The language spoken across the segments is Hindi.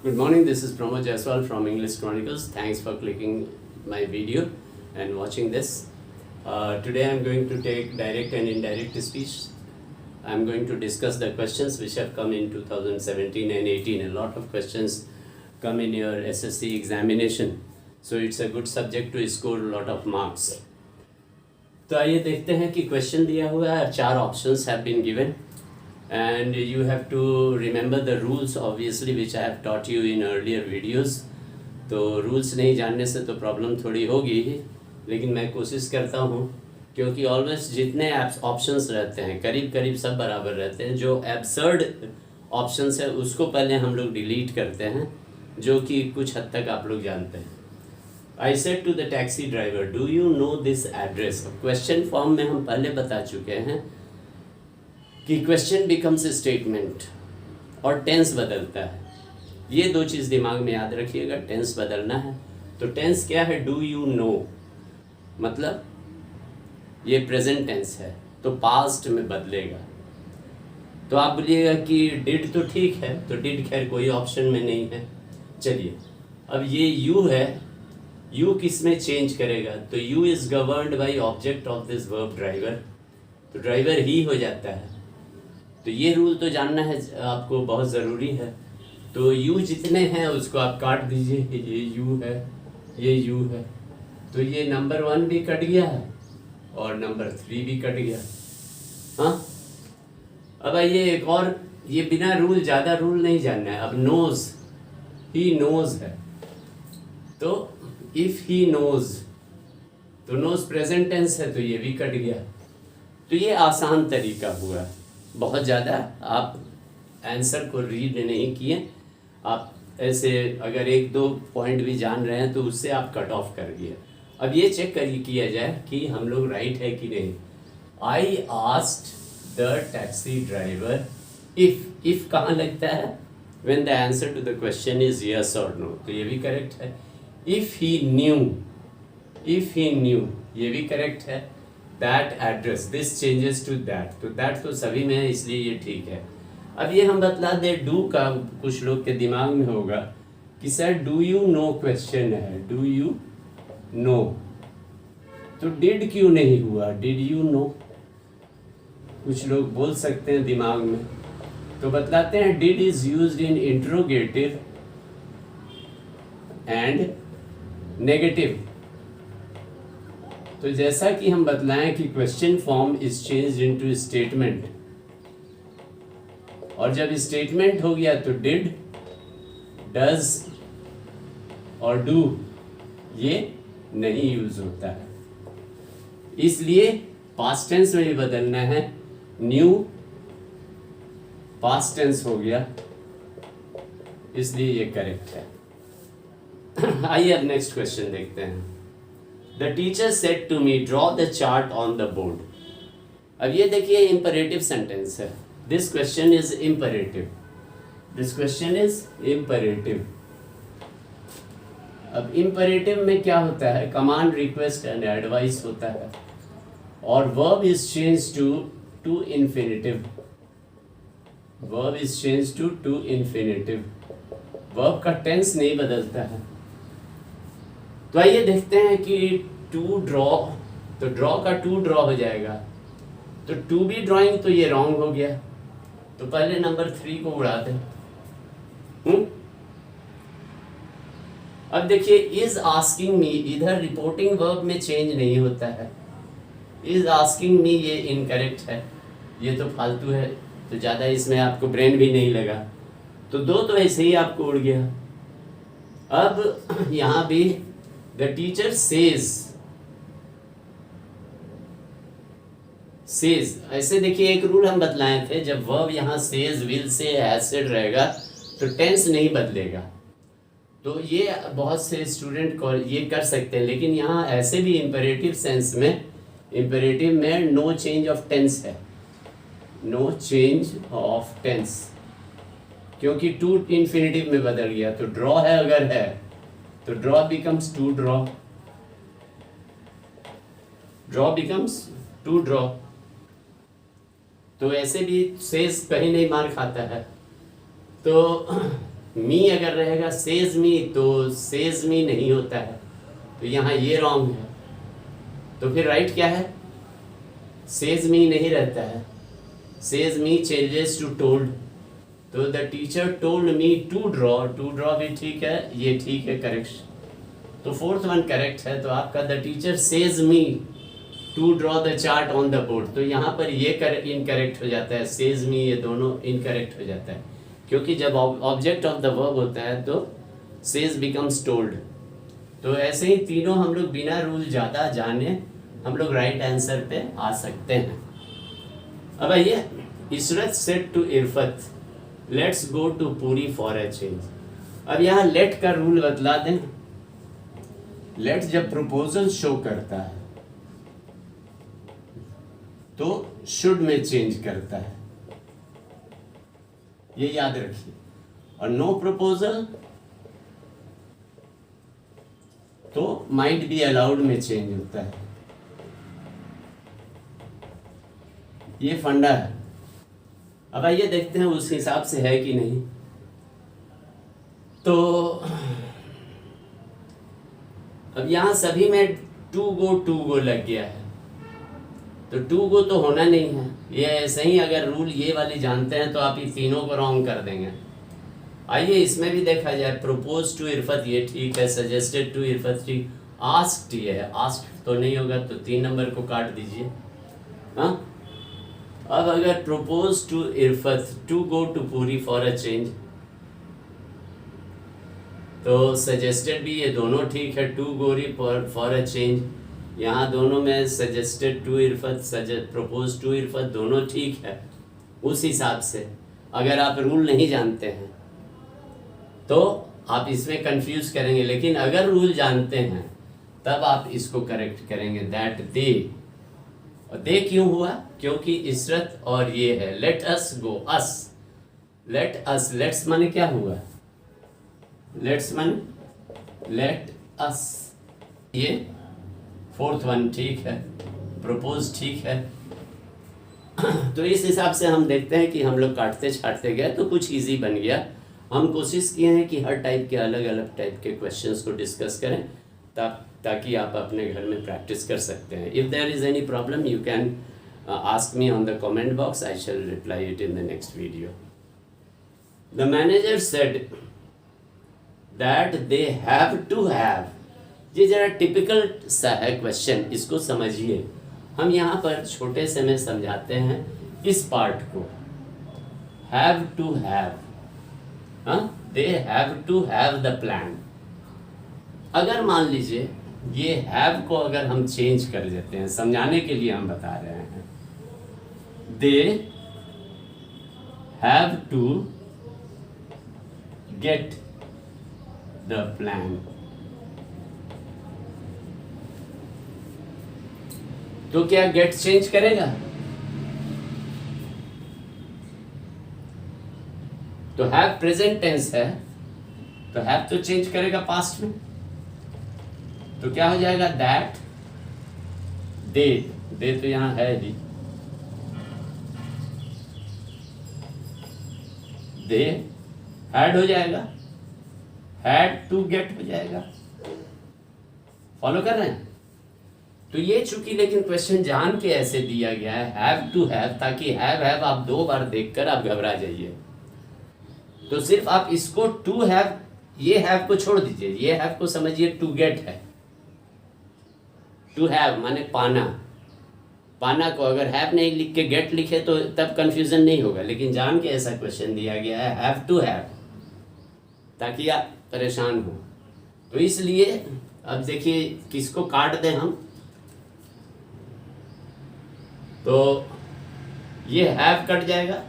Good morning, this is Pramod Jaiswal from English Chronicles. Thanks for clicking my video and watching this. Today I'm going to take direct and indirect speech. I'm going to discuss the questions which have come in 2017 and 18. A lot of questions come in your SSC examination. So it's a good subject to score a lot of marks. तो आइए देखते हैं कि क्वेश्चन दिया हुआ है, 4 options have been given and you have to remember the rules obviously which I have taught you in earlier videos. तो रूल्स नहीं जानने से तो प्रॉब्लम थोड़ी होगी ही, लेकिन मैं कोशिश करता हूँ क्योंकि ऑलवेज जितने ऑप्शंस रहते हैं करीब करीब सब बराबर रहते हैं. जो एब्सर्ड ऑप्शंस है उसको पहले हम लोग डिलीट करते हैं, जो कि कुछ हद तक आप लोग जानते हैं. I said to the taxi driver, do you know this address? Question form में हम पहले बता चुके हैं कि क्वेश्चन बिकम्स ए स्टेटमेंट और टेंस बदलता है. ये 2 चीज़ दिमाग में याद रखिएगा. टेंस बदलना है तो टेंस क्या है? डू यू नो, मतलब ये प्रेजेंट टेंस है तो पास्ट में बदलेगा. तो आप बोलिएगा कि डिड तो ठीक है, तो डिड खैर कोई ऑप्शन में नहीं है. चलिए अब ये यू है, यू किस में चेंज करेगा? तो you is governed by object of this verb driver, तो ड्राइवर ही हो जाता है. तो ये रूल तो जानना है आपको, बहुत ज़रूरी है. तो यू जितने हैं उसको आप काट दीजिए. ये यू है, ये यू है, तो ये नंबर 1 भी कट गया और नंबर 3 भी कट गया. हाँ, अब आइए एक और, ये बिना रूल, ज़्यादा रूल नहीं जानना है. अब नोज, ही नोज है, तो इफ़ ही नोज, तो नोज प्रेजेंट टेंस है तो ये भी कट गया. तो ये आसान तरीका हुआ. बहुत ज़्यादा आप आंसर को रीड नहीं किए, आप ऐसे अगर 1-2 पॉइंट भी जान रहे हैं तो उससे आप कट ऑफ कर दिए. अब ये चेक किया जाए कि हम लोग राइट है कि नहीं. I asked the taxi driver if कहाँ लगता है? When the answer to the question is yes और नो, तो ये भी करेक्ट है. इफ़ ही न्यू, ये भी करेक्ट है. That address, this changes to that, तो दैट तो सभी में है इसलिए ये ठीक है. अब ये हम बतला दे डू का, कुछ लोग के दिमाग में होगा कि sir do you know question है, डू यू नो, तो डिड क्यों नहीं हुआ? डिड यू नो, कुछ लोग बोल सकते हैं दिमाग में. तो बतलाते हैं did is used in interrogative and negative. तो जैसा कि हम बतलाएं कि question form is changed into statement, और जब स्टेटमेंट हो गया तो डिड, डज और डू ये नहीं यूज होता है. इसलिए पास्ट टेंस में भी बदलना है. न्यू पास्ट टेंस हो गया, इसलिए ये करेक्ट है. आइए अब नेक्स्ट क्वेश्चन देखते हैं. The teacher said to me, draw the chart on the board. अब ये देखिए imperative sentence है. This question is imperative. This question is imperative. अब imperative में क्या होता है? Command, request and advice होता है, और verb is changed to infinitive. Verb is changed to infinitive. Verb का tense नहीं बदलता है. तो आइए देखते हैं कि टू ड्रॉ, तो ड्रॉ का टू ड्रॉ हो जाएगा, तो टू बी ड्राइंग, तो ये रॉन्ग हो गया. तो पहले नंबर 3 को उड़ा दें. अब देखिए इज आस्किंग मी, इधर रिपोर्टिंग वर्ब में चेंज नहीं होता है. इज आस्किंग मी ये इनकरेक्ट है, ये तो फालतू है, तो ज़्यादा इसमें आपको ब्रेन भी नहीं लगा. तो 2 तो ऐसे ही आपको उड़ गया. अब यहाँ भी The teacher says, ऐसे देखिए एक रूल हम बतलाए थे, जब वर्ब यहाँ says, will से, has said रहेगा तो टेंस नहीं बदलेगा. तो ये बहुत से स्टूडेंट ये कर सकते हैं, लेकिन यहाँ ऐसे भी इम्पेरेटिव सेंस में, इम्पेरेटिव में नो चेंज ऑफ टेंस है, नो चेंज ऑफ टेंस, क्योंकि टू इन्फिनिटिव में बदल गया. तो ड्रॉ है अगर है तो draw becomes to draw, draw becomes to draw. तो ऐसे भी सेज कहीं नहीं मार खाता है. तो मी अगर रहेगा सेज मी, तो सेज मी नहीं होता है, तो यहाँ ये रॉन्ग है। तो फिर राइट क्या है? सेज मी नहीं रहता है, says me changes to told. तो the teacher told me to draw, to draw भी ठीक है, ये ठीक है, करेक्ट। तो फोर्थ वन करेक्ट है। तो आपका the teacher says me to draw the chart on the board, तो यहाँ पर ये इनकरेक्ट हो जाता है, सेज मी ये दोनों इनकरेक्ट हो जाता है, क्योंकि जब ऑब्जेक्ट ऑफ द वर्ब होता है तो सेज बिकम्स टोल्ड। तो ऐसे ही तीनों हम लोग बिना रूल ज़्यादा जाने हम लोग राइट आंसर पे आ सकते हैं। अब आइए, Ishrat said to Irfat let's go to Puri for a change. अब यहाँ लेट का रूल बतला दें। लेट जब प्रपोजल शो करता है तो शुड में चेंज करता है, ये याद रखिए। और नो प्रपोजल तो माइट बी अलाउड में चेंज होता है, ये फंडा है। अब आइए देखते हैं उस हिसाब से है कि नहीं। तो अब यहां सभी में टू गो लग गया है, तो टू गो तो होना नहीं है। ये ऐसे ही अगर रूल ये वाली जानते हैं तो आप ये तीनों को रॉन्ग कर देंगे। आइए इसमें भी देखा जाए। प्रपोज टू इरफत ये ठीक है, सजेस्टेड टू इरफत ठीक, आस्क्ड ये है, आस्क्ड तो नहीं होगा, तो 3 नंबर को काट दीजिए। हाँ, अब अगर propose to Irfat to go to Puri for a change, तो सजेस्टेड भी ये दोनों ठीक है, टू गोरी फॉर अ चेंज, यहाँ दोनों में suggested to Irfat propose to Irfat दोनों ठीक है। उस हिसाब से अगर आप रूल नहीं जानते हैं तो आप इसमें कंफ्यूज करेंगे, लेकिन अगर रूल जानते हैं तब आप इसको करेक्ट करेंगे। दैट दे, और दे क्यों हुआ? क्योंकि इशरत और ये है। Let us go, us, let us, let's माने क्या हुआ? लेट्स माने लेट अस, ये फोर्थ वन ठीक है, प्रपोज ठीक है। तो इस हिसाब से हम देखते हैं कि हम लोग काटते छाटते गए तो कुछ इजी बन गया। हम कोशिश किए हैं कि हर टाइप के अलग अलग टाइप के क्वेश्चंस को डिस्कस करें ताकि आप अपने घर में प्रैक्टिस कर सकते हैं। If there is any problem you can ask me on the comment box. I shall reply it in the next video. The manager said that they have to have. ये जरा टिपिकल सा है क्वेश्चन, इसको समझिए। हम यहाँ पर छोटे से में समझाते हैं इस पार्ट को। have to have, हाँ, they have to have the plan। अगर मान लीजिए ये have को अगर हम चेंज कर देते हैं, समझाने के लिए हम बता रहे हैं, they have to get the plan। तो क्या गेट चेंज करेगा? तो हैव प्रेजेंट टेंस है, तो हैव तो चेंज करेगा पास्ट में, तो क्या हो जाएगा? दैट दे, दे तो यहां है ही, दे हैड हो जाएगा, हैड टू गेट हो जाएगा। फॉलो कर रहे हैं? तो ये चूंकि लेकिन क्वेश्चन जान के ऐसे दिया गया है हैव टू हैव, ताकि हैव आप 2 बार देखकर आप घबरा जाइए। तो सिर्फ आप इसको टू हैव, ये हैव को छोड़ दीजिए, ये हैव को समझिए टू गेट है। टू हैव माने पाना, पाना को अगर हैव नहीं लिख के गेट लिखे तो तब कंफ्यूजन नहीं होगा, लेकिन जान के ऐसा क्वेश्चन दिया गया है हैव टू हैव, ताकि आप परेशान हो। तो इसलिए अब देखिए किसको काट दें हम, तो ये हैव कट जाएगा,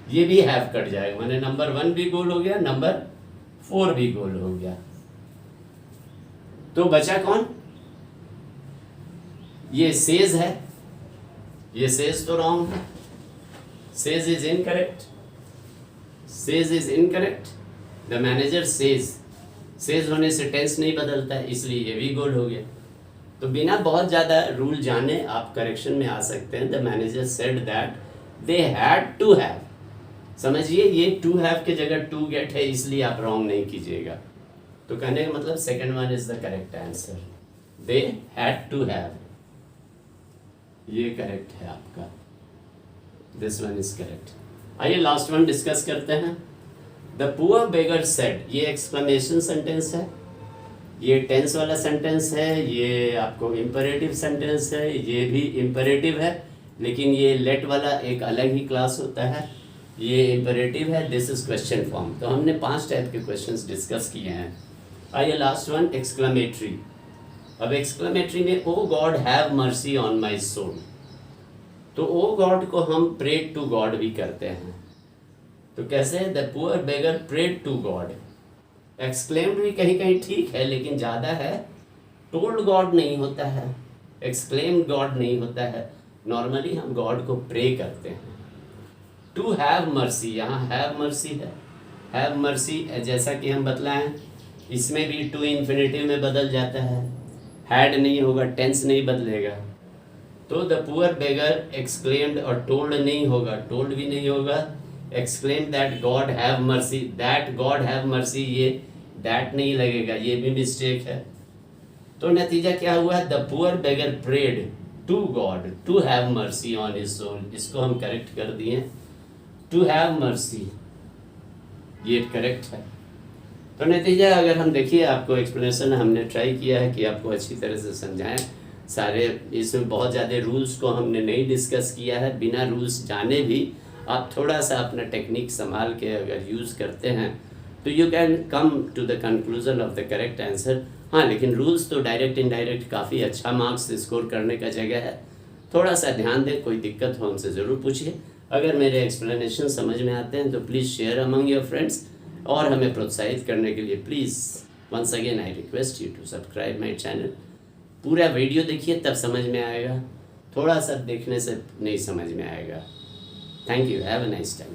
ये भी हैव कट जाएगा, माने नंबर 1 भी गोल हो गया, नंबर 4 भी गोल हो गया। तो बचा कौन? ये सेज है, ये सेज तो रॉन्ग है, says is incorrect, says is incorrect. The manager says, says होने से टेंस नहीं बदलता है, इसलिए ये भी गोल हो गया। तो बिना बहुत ज़्यादा रूल जाने आप करेक्शन में आ सकते हैं। The manager said that they had to have, समझिए, ये टू हैव के जगह टू गेट है, इसलिए आप रॉन्ग नहीं कीजिएगा। तो कहने का मतलब second one is the correct answer, they had to have, ये करेक्ट है आपका, दिस वन इज करेक्ट। आइए लास्ट वन डिस्कस करते हैं। द पुअर बेगर सेड, ये एक्सक्लेमेशन सेंटेंस है, ये टेंस वाला सेंटेंस है, ये आपको इम्परेटिव सेंटेंस है, ये भी इम्परेटिव है, लेकिन ये लेट वाला एक अलग ही क्लास होता है, ये इम्परेटिव है, दिस इज क्वेश्चन फॉर्म। तो हमने 5 टाइप के क्वेश्चंस डिस्कस किए हैं। आइए लास्ट वन एक्सक्लेमेटरी। अब एक्सक्लेमेटरी में O God have mercy on my soul, तो ओ गॉड को हम प्रेड टू गॉड भी करते हैं। तो कैसे? The poor beggar prayed to God. Exclaimed भी कहीं कहीं ठीक है, लेकिन ज़्यादा है। टोल्ड गॉड नहीं होता है, एक्सक्लेम्ड गॉड नहीं होता है, नॉर्मली हम गॉड को प्रे करते हैं। टू हैव मर्सी, यहाँ हैव मर्सी है, हैव मर्सी जैसा कि हम बतलाएं, इसमें भी टू इन्फिनेटिव में बदल जाता है, हैड नहीं होगा, टेंस नहीं बदलेगा। तो द पुअर बेगर एक्सक्लेम्ड और टोल्ड नहीं होगा, टोल्ड भी नहीं होगा, exclaim that God have mercy, that God have mercy, ये दैट नहीं लगेगा, ये भी मिस्टेक है। तो नतीजा क्या हुआ? The poor beggar prayed to God to have mercy on his soul, इसको हम करेक्ट कर दिए, टू हैव मर्सी, ये करेक्ट है। तो नतीजा अगर हम देखिए, आपको एक्सप्लेनेशन हमने ट्राई किया है कि आपको अच्छी तरह से समझाएं सारे, इसमें बहुत ज़्यादा रूल्स को हमने नहीं डिस्कस किया है, बिना रूल्स जाने भी आप थोड़ा सा अपना टेक्निक संभाल के अगर यूज़ करते हैं तो you can come to the conclusion of the correct answer. हाँ, लेकिन रूल्स तो डायरेक्ट इनडायरेक्ट काफ़ी अच्छा मार्क्स स्कोर करने का जगह है, थोड़ा सा ध्यान दें। कोई दिक्कत हो हमसे ज़रूर पूछिए। अगर मेरे एक्सप्लेनेशन समझ में आते हैं तो please share among your friends, और हमें प्रोत्साहित करने के लिए please once again I request you to subscribe my channel. पूरा वीडियो देखिए तब समझ में आएगा, थोड़ा सा देखने से नहीं समझ में आएगा। Thank you, have a nice time.